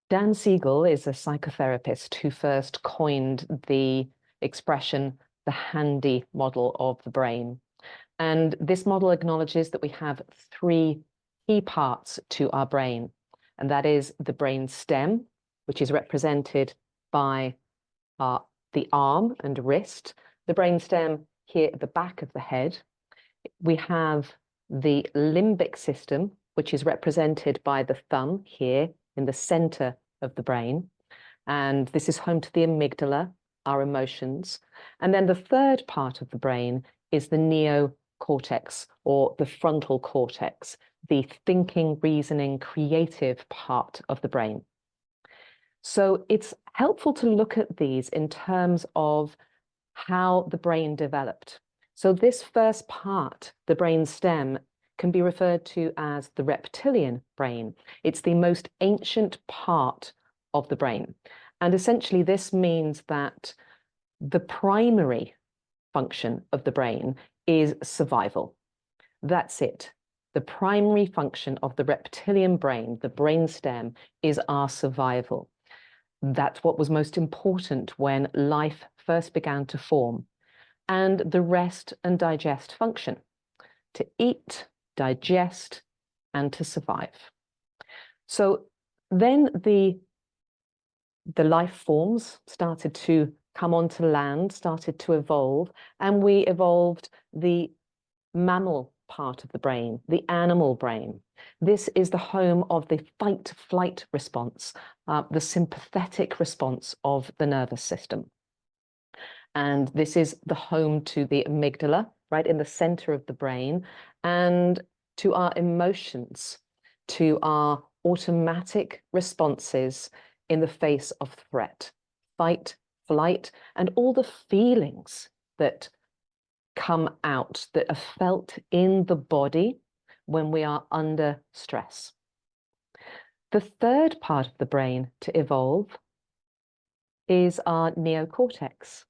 Dan Siegel is a psychotherapist who first coined the expression, the handy model of the brain. And this model acknowledges that we have three key parts to our brain, and that is the brain stem, which is represented by the arm and wrist, the brain stem here at the back of the head. We have the limbic system, which is represented by the thumb here in the center of the brain. And this is home to the amygdala, our emotions. And then the third part of the brain is the neocortex, or the frontal cortex, the thinking, reasoning, creative part of the brain. So it's helpful to look at these in terms of how the brain developed. So this first part, the brain stem, can be referred to as the reptilian brain. It's the most ancient part of the brain. And essentially this means that the primary function of the brain is survival. That's it. The primary function of the reptilian brain, the brain stem, is our survival. That's what was most important when life first began to form. And the rest and digest function, to eat, digest, and to survive. So then the life forms started to come onto land, started to evolve, and we evolved the mammal part of the brain, the animal brain. This is the home of the fight-flight response, the sympathetic response of the nervous system. And this is the home to the amygdala, right in the center of the brain, and to our emotions, to our automatic responses in the face of threat, fight, flight, and all the feelings that come out, that are felt in the body when we are under stress. The third part of the brain to evolve is our neocortex,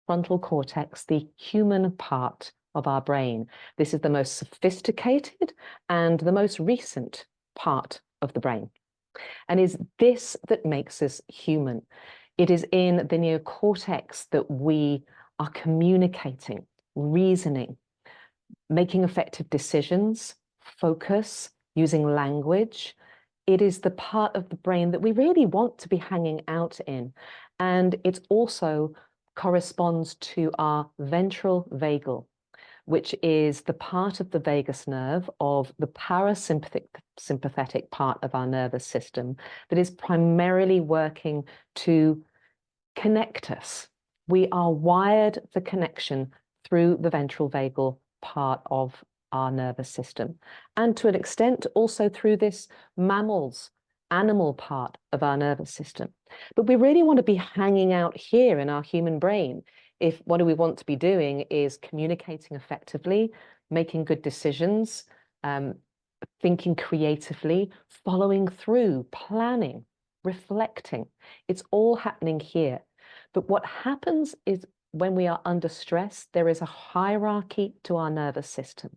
frontal cortex, the human part of our brain. This is the most sophisticated and the most recent part of the brain. And is this that makes us human. It is in the neocortex that we are communicating, reasoning, making effective decisions, focus, using language. It is the part of the brain that we really want to be hanging out in. And it also corresponds to our ventral vagal, which is the part of the vagus nerve of the parasympathetic part of our nervous system that is primarily working to connect us. We are wired for connection through the ventral vagal part of our nervous system, and to an extent also through this animal part of our nervous system. But we really want to be hanging out here in our human brain if what do we want to be doing is communicating effectively, making good decisions, thinking creatively, following through, planning, reflecting. It's all happening here. But what happens is when we are under stress, there is a hierarchy to our nervous system.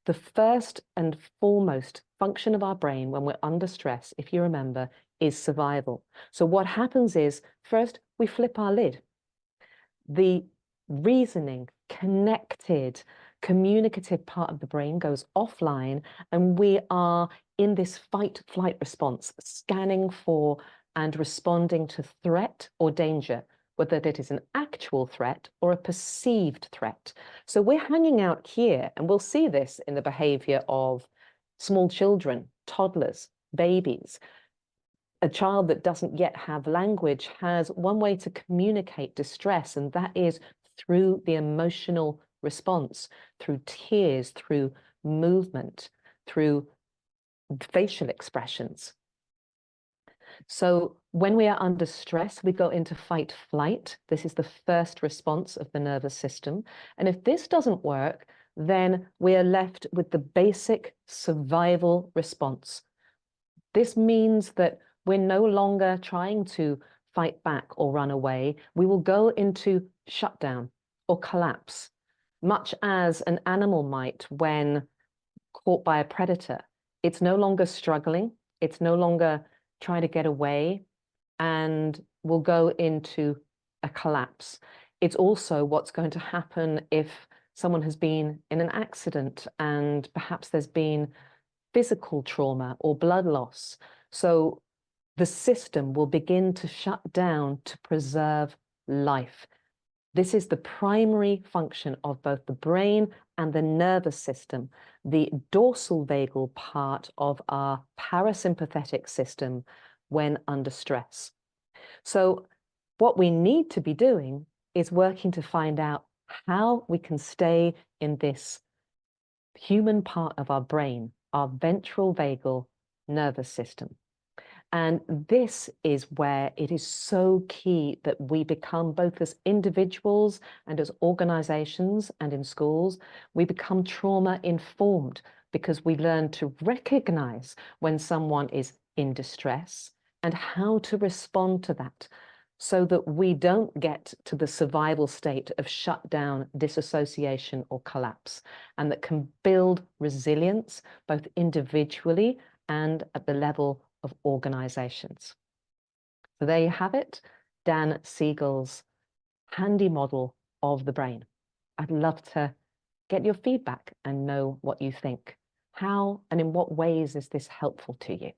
The first and foremost function of our brain when we're under stress, if you remember, is survival. So what happens is, first, we flip our lid. The reasoning, connected, communicative part of the brain goes offline, and we are in this fight-flight response, scanning for and responding to threat or danger, whether it is an actual threat or a perceived threat. So we're hanging out here, and we'll see this in the behavior of small children, toddlers, babies. A child that doesn't yet have language has one way to communicate distress, and that is through the emotional response, through tears, through movement, through facial expressions. So when we are under stress, we go into fight flight. This is the first response of the nervous system. And if this doesn't work, then we are left with the basic survival response. This means that we're no longer trying to fight back or run away. We will go into shutdown or collapse, much as an animal might when caught by a predator. It's no longer struggling. It's no longer try to get away and will go into a collapse. It's also what's going to happen if someone has been in an accident and perhaps there's been physical trauma or blood loss. So the system will begin to shut down to preserve life. This is the primary function of both the brain and the nervous system, the dorsal vagal part of our parasympathetic system when under stress. So what we need to be doing is working to find out how we can stay in this human part of our brain, our ventral vagal nervous system. And this is where it is so key that we become, both as individuals and as organizations and in schools, we become trauma informed, because we learn to recognize when someone is in distress and how to respond to that, so that we don't get to the survival state of shutdown, disassociation, or collapse, and that can build resilience both individually and at the level of organizations. So there you have it, Dan Siegel's handy model of the brain. I'd love to get your feedback and know what you think. How and in what ways is this helpful to you?